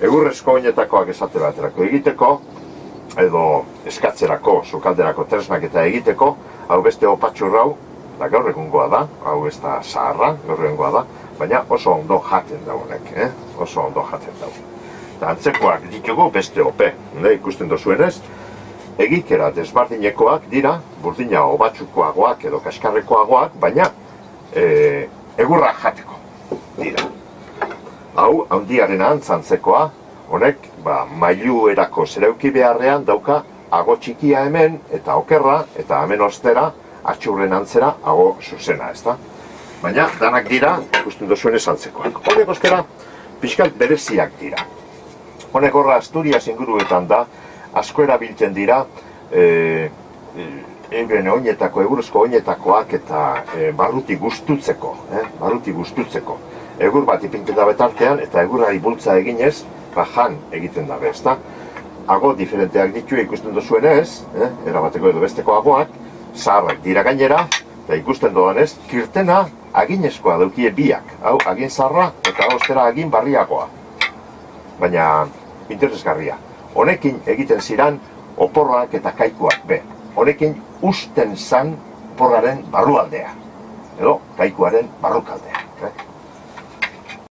egurrezko oinetakoak esate baterako egiteko, edo eskatzerako, sukalderako tresnak eta egiteko, hau beste opatxur hau, da gaur egungoa da, hau ez da zaharra, gaur egungoa da, baina oso ondo jaten da honek, oso ondo jaten da. Eta antzekoak ditugu beste ope, ikusten dozuenez, egikera desbardinekoak dira, burdina obatxukoagoak edo kaskarrekoagoak, baina egurra jateko dira. Hau, handiaren antzantzekoa, honek, mailuerako zereuki beharrean dauka ago txikia hemen, eta okerra, eta hemen ostera, atxurren antzera, ago zuzena, ezta? Baina, danak dira, ikusten duzuen antzekoak. Honek ostera, pixkat bereziak dira. Honek horra Asturias inguruetan da, asko erabiltzen dira, euren oinetako, eguruzko oinetakoak eta barruti guztutzeko, Egur bat ipintzen da betartean, eta egurrari bultza eginez, jan egiten dabe, ezta? Ago diferenteak ditu ikusten duzuenez, erabateko edo besteko agoak, zaharrak dira gainera, eta ikusten doanez, kirtena aginezkoa daukie biak, hau agin zaharra eta ostera agin barriagoa. Baina, interesgarria. Honekin egiten ziran oporrak eta kaikuak be. Honekin usten zan oporraren barrualdea, edo kaikuaren barrukaldea.